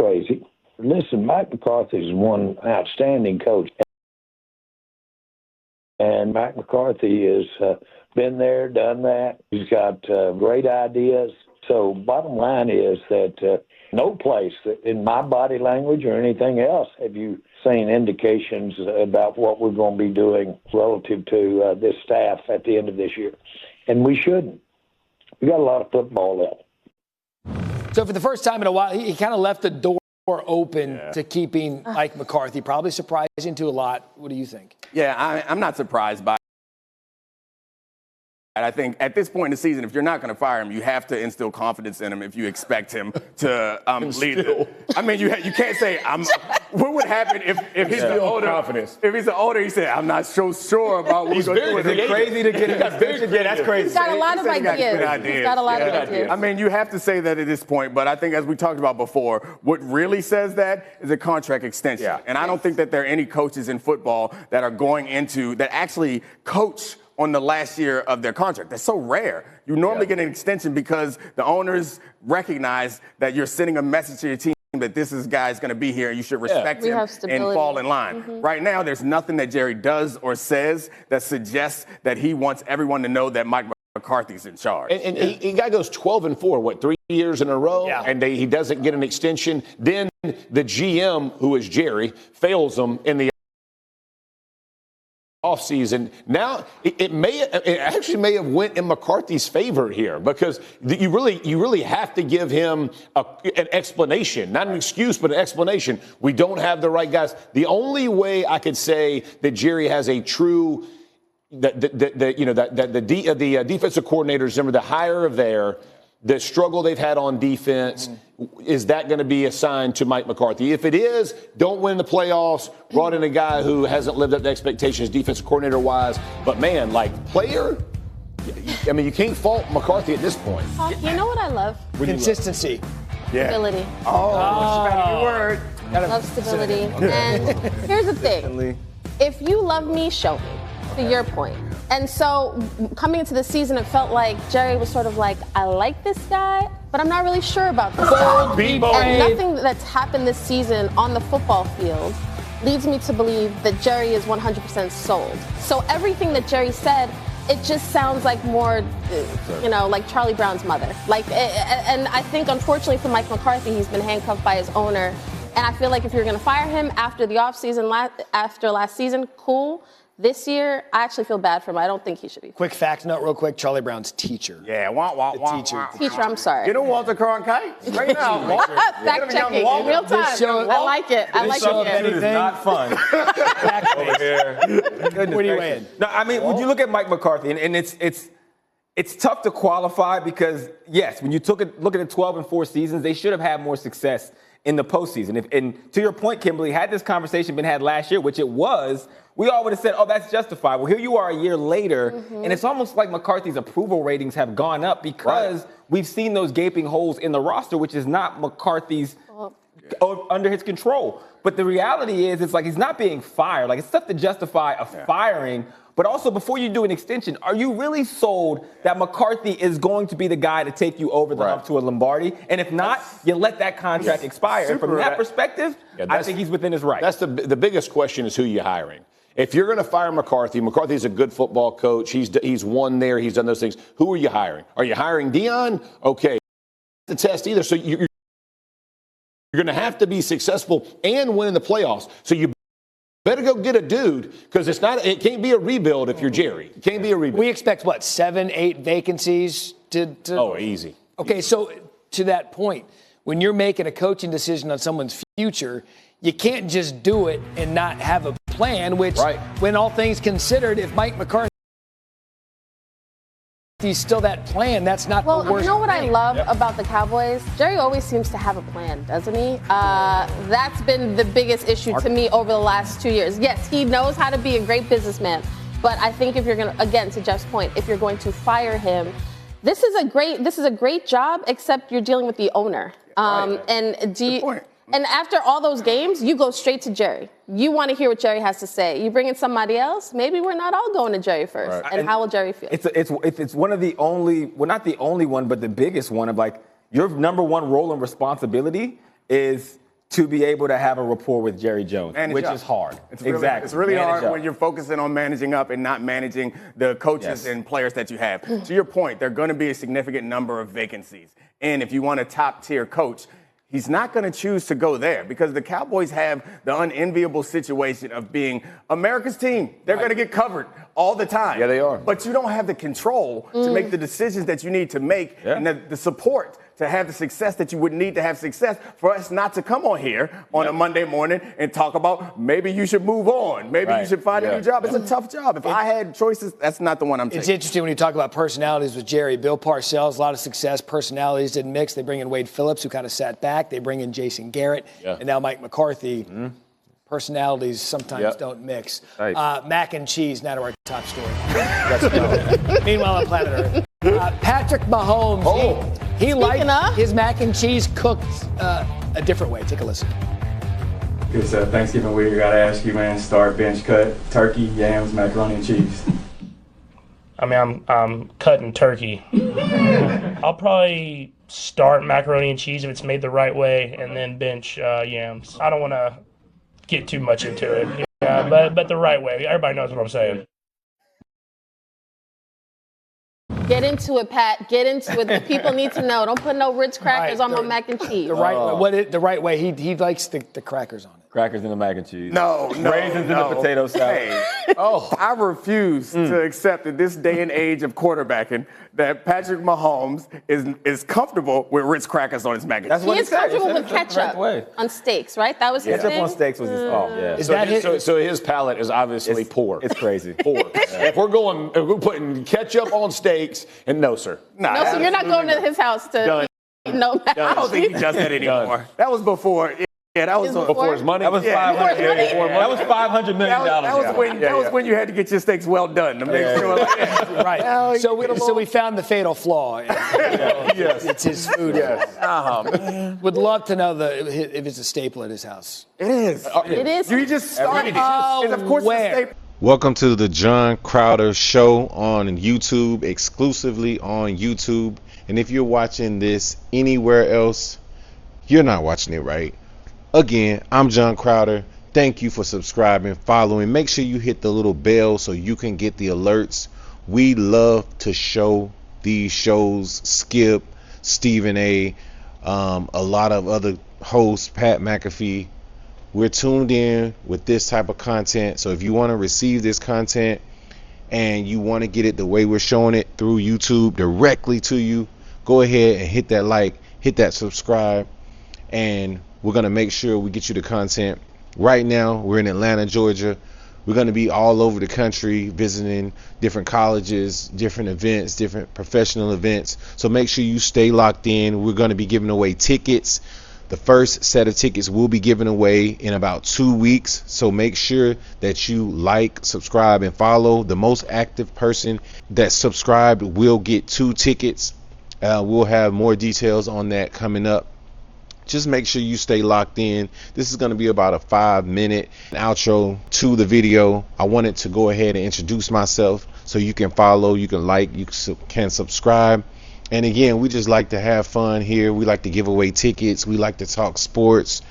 crazy. Listen, Mike McCarthy is one outstanding coach. And Mike McCarthy has been there, done that. He's got great ideas. So bottom line is that no place in my body language or anything else have you seen indications about what we're going to be doing relative to this staff at the end of this year. And we shouldn't. We got a lot of football left. So for the first time in a while, he kind of left the door open to keeping Mike McCarthy. Probably surprising to a lot. What do you think? Yeah, I'm not surprised by it. I think at this point in the season, if you're not going to fire him, you have to instill confidence in him if you expect him to lead it. I mean, you can't say, what would happen if he's the older? Confidence. If he's the older, he said, I'm not so sure about what he's going to do. Is it crazy to get an extension? Yeah, that's crazy. He's got a lot of ideas. He's got a lot of ideas. I mean, you have to say that at this point, but I think as we talked about before, what really says that is a contract extension. Yeah. And I don't think that there are any coaches in football that are going into, that actually coach on the last year of their contract. That's so rare. You normally get an extension because the owners recognize that you're sending a message to your team that this guy's going to be here and you should respect him and fall in line. Right now, there's nothing that Jerry does or says that suggests that he wants everyone to know that Mike McCarthy's in charge. And he guy goes 12-4, 3 years in a row, and he doesn't get an extension. Then the GM, who is Jerry, fails him in the offseason. Now it actually may have went in McCarthy's favor here because you really have to give him an explanation, not an excuse, but an explanation. We don't have the right guys. The only way I could say that Jerry has a true the defensive coordinators, remember the hire of the struggle they've had on defense, is that going to be assigned to Mike McCarthy? If it is, don't win the playoffs, brought in a guy who hasn't lived up to expectations defensive coordinator-wise. But, man, player, I mean, you can't fault McCarthy at this point. You know what I love? Consistency. Stability. Good word. I love stability. And here's the thing. If you love me, show me, to your point. And so coming into the season, it felt like Jerry was sort of like, I like this guy, but I'm not really sure about this guy. And nothing that's happened this season on the football field leads me to believe that Jerry is 100% sold. So everything that Jerry said, it just sounds like more, like Charlie Brown's mother. And I think, unfortunately for Mike McCarthy, he's been handcuffed by his owner. And I feel like if you're going to fire him after the offseason, after last season, cool. This year, I actually feel bad for him. I don't think he should be. Quick fact note real quick. Charlie Brown's teacher. Yeah, Teacher, I'm sorry. You know Walter Cronkite? Right now. Fact checking in real time. I like it. I like it. It is not fun. Over here. What are you weighing? No, I mean, when you look at Mike McCarthy, and it's tough to qualify because, yes, when you look at the 12-4 seasons, they should have had more success in the postseason. And to your point, Kimberly, had this conversation been had last year, which it was, we all would have said, oh, that's justified. Well, here you are a year later, and it's almost like McCarthy's approval ratings have gone up because we've seen those gaping holes in the roster, which is not McCarthy's under his control. But the reality is, it's like he's not being fired. Like, it's tough to justify a firing. But also, before you do an extension, are you really sold that McCarthy is going to be the guy to take you over the hump to a Lombardi? And if not, you let that contract expire. And from that perspective, I think he's within his right. That's the biggest question is who you're hiring. If you're going to fire McCarthy's a good football coach. He's won there. He's done those things. Who are you hiring? Are you hiring Dion? Okay. The test either. So you're going to have to be successful and win in the playoffs. So you better go get a dude because it can't be a rebuild if you're Jerry. It can't be a rebuild. We expect, 7, 8 vacancies to Oh, easy. Okay, so to that point, when you're making a coaching decision on someone's future, you can't just do it and not have a plan, which, when all things considered, if Mike McCarthy he's still that plan, that's not the worst you know what thing. I love about the Cowboys? Jerry always seems to have a plan, doesn't he? That's been the biggest issue to me over the last 2 years. Yes, he knows how to be a great businessman, but I think if you're going to, again, to Jeff's point, if you're going to fire him, this is a great job, except you're dealing with the owner. And after all those games, you go straight to Jerry. You want to hear what Jerry has to say. You bring in somebody else, maybe we're not all going to Jerry first. And how will Jerry feel? It's one of the only, well, not the only one, but the biggest one of your number one role and responsibility is to be able to have a rapport with Jerry Jones, which is hard. Exactly. It's really hard when you're focusing on managing up and not managing the coaches and players that you have. To your point, there are going to be a significant number of vacancies. And if you want a top-tier coach, he's not going to choose to go there because the Cowboys have the unenviable situation of being America's team. They're going to get covered all the time. Yeah, they are. But you don't have the control to make the decisions that you need to make and the support to have the success that you would need to have success for us not to come on here on a Monday morning and talk about maybe you should move on. Maybe you should find a new job. It's a tough job. If I had choices, that's not the one I'm taking. It's interesting when you talk about personalities with Jerry. Bill Parcells, a lot of success. Personalities didn't mix. They bring in Wade Phillips, who kind of sat back. They bring in Jason Garrett. And now Mike McCarthy. Personalities sometimes don't mix. Mac and cheese, now to our top story. Let's go. Meanwhile on planet Earth. Patrick Mahomes, he liked his mac and cheese cooked a different way. Take a listen. It's Thanksgiving week. I got to ask you, man, start, bench, cut, turkey, yams, macaroni, and cheese. I mean, I'm cutting turkey. I'll probably start macaroni and cheese if it's made the right way, and then bench yams. I don't want to get too much into it, but the right way. Everybody knows what I'm saying. Get into it, Pat. Get into it. The people need to know. Don't put no Ritz crackers on my mac and cheese. The right way. He likes the crackers on it. Crackers in the mac and cheese. Raisins in the potato salad. Hey, I refuse to accept in this day and age of quarterbacking that Patrick Mahomes is comfortable with Ritz crackers on his mac and cheese. He is comfortable with ketchup on steaks, right? That was his thing? Ketchup on steaks was his So his palate is obviously poor. It's crazy. Poor. If we're putting ketchup on steaks, and no, sir. No, so you're not going to his house to eat no mac and cheese. I don't think he does that anymore. That was before. Yeah, that was before his money. That was $500 million. That was when you had to get your steaks well done to make sure. Right. So we found the fatal flaw. It's his food. Would love to know if it's a staple at his house. It is. It is. You just started it. Of course, it's a staple. Welcome to the John Crowder Show on YouTube, exclusively on YouTube. And if you're watching this anywhere else, you're not watching it right. Again, I'm John Crowder. Thank you for subscribing, following. Make sure you hit the little bell so you can get the alerts. We love to show these shows. Skip, Stephen A., a lot of other hosts, Pat McAfee. We're tuned in with this type of content. So if you want to receive this content and you want to get it the way we're showing it through YouTube directly to you, go ahead and hit that like, hit that subscribe, and we're going to make sure we get you the content. Right now, we're in Atlanta, Georgia. We're going to be all over the country visiting different colleges, different events, different professional events. So make sure you stay locked in. We're going to be giving away tickets. The first set of tickets will be given away in about 2 weeks. So make sure that you like, subscribe, and follow. The most active person that subscribed will get 2 tickets. We'll have more details on that coming up. Just make sure you stay locked in. This is going to be about a 5-minute outro to the video. I wanted to go ahead and introduce myself so you can follow, you can like, you can subscribe. And again, we just like to have fun here. We like to give away tickets. We like to talk sports.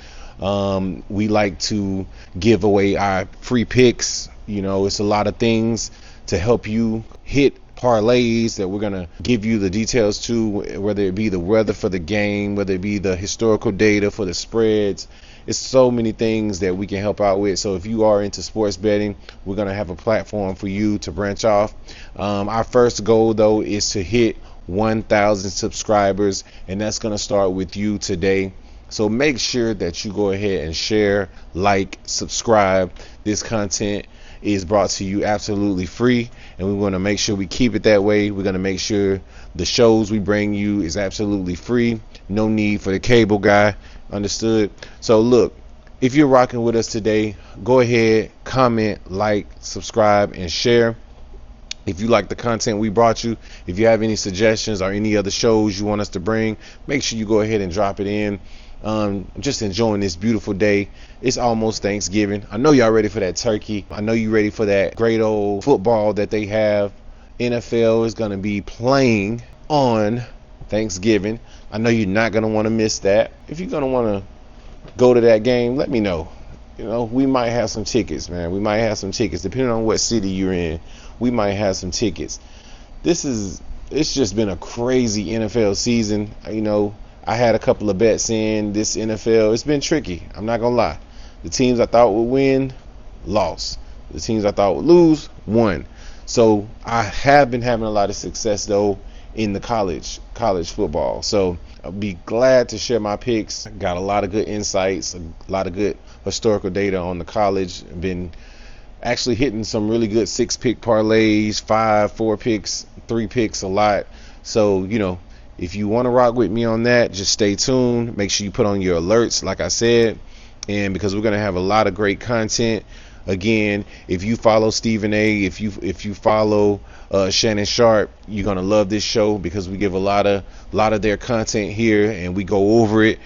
We like to give away our free picks. You know, it's a lot of things to help you hit parlays that we're going to give you the details to, whether it be the weather for the game, whether it be the historical data for the spreads. It's so many things that we can help out with. So if you are into sports betting, we're going to have a platform for you to branch off. Our first goal, though, is to hit 1,000 subscribers, and that's going to start with you today. So make sure that you go ahead and share, like, subscribe. This content is brought to you absolutely free, and we want to make sure we keep it that way. We're going to make sure the shows we bring you is absolutely free. No need for the cable guy. Understood? So look, if you're rocking with us today, go ahead, comment, like, subscribe, and share. If you like the content we brought you, if you have any suggestions or any other shows you want us to bring, make sure you go ahead and drop it in. Just enjoying this beautiful day. It's almost Thanksgiving. I know y'all ready for that turkey. I know you ready for that great old football that they have. NFL is going to be playing on Thanksgiving. I know you're not going to want to miss that. If you're going to want to go to that game, let me know. You know, we might have some tickets, man. We might have some tickets. Depending on what city you're in, we might have some tickets. It's just been a crazy NFL season. You know, I had a couple of bets in this NFL. It's been tricky. I'm not going to lie. The teams I thought would win, lost. The teams I thought would lose, won. So I have been having a lot of success, though, in the college football. So I'll be glad to share my picks. Got a lot of good insights, a lot of good historical data on the college. I've been actually hitting some really good 6-pick parlays, 5, 4 picks, 3 picks, a lot. So, you know, if you want to rock with me on that, just stay tuned. Make sure you put on your alerts, like I said, and because we're going to have a lot of great content. Again, if you follow Stephen A, if you follow Shannon Sharp, you're gonna love this show because we give a lot of their content here and we go over it.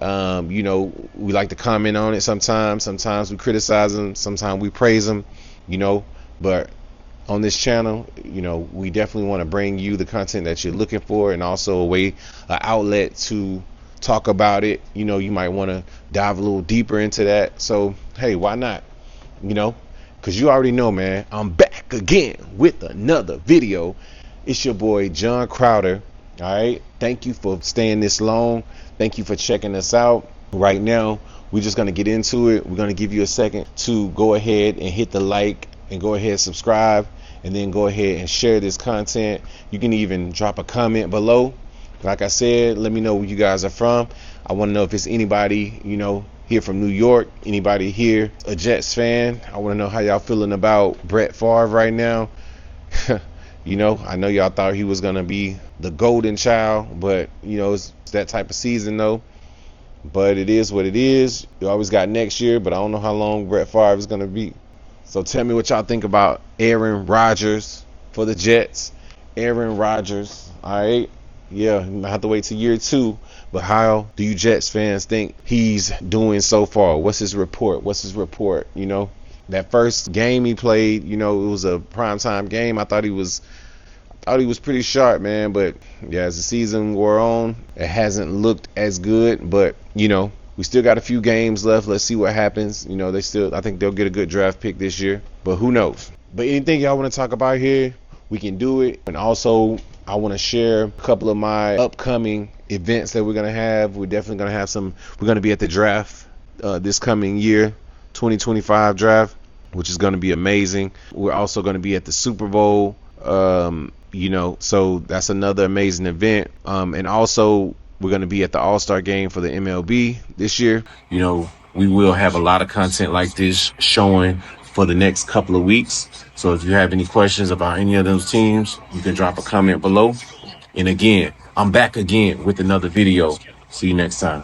You know, we like to comment on it sometimes. Sometimes we criticize them. Sometimes we praise them. You know, but on this channel, you know, we definitely want to bring you the content that you're looking for, and also an outlet to talk about it. You know, you might want to dive a little deeper into that. So hey, why not? You know, because you already know, man, I'm back again with another video. It's your boy, John Crowder. All right. Thank you for staying this long. Thank you for checking us out. Right now, we're just going to get into it. We're going to give you a second to go ahead and hit the like and go ahead and subscribe, and then go ahead and share this content. You can even drop a comment below. Like I said, let me know where you guys are from. I want to know if it's anybody, you know, here from New York, anybody here a Jets fan. I want to know how y'all feeling about Brett Favre right now. You know, I know y'all thought he was going to be the golden child, but, you know, it's that type of season, though. But it is what it is. You always got next year, but I don't know how long Brett Favre is going to be. So tell me what y'all think about Aaron Rodgers for the Jets. Aaron Rodgers, all right? Yeah, you might have to wait till year 2. But how do you Jets fans think he's doing so far? What's his report? You know, that first game he played, you know, it was a primetime game. I thought he was pretty sharp, man. But yeah, as the season wore on, it hasn't looked as good. But, you know, we still got a few games left. Let's see what happens. You know, I think they'll get a good draft pick this year. But who knows? But anything y'all want to talk about here, we can do it. And also, I want to share a couple of my upcoming events that we're going to have. We're definitely going to have we're going to be at the draft this coming year, 2025 draft, which is going to be amazing. We're also going to be at the Super Bowl, you know, so that's another amazing event. And also we're going to be at the All-Star game for the MLB this year. You know, we will have a lot of content like this showing for the next couple of weeks. So if you have any questions about any of those teams, you can drop a comment below. And again, I'm back again with another video. See you next time.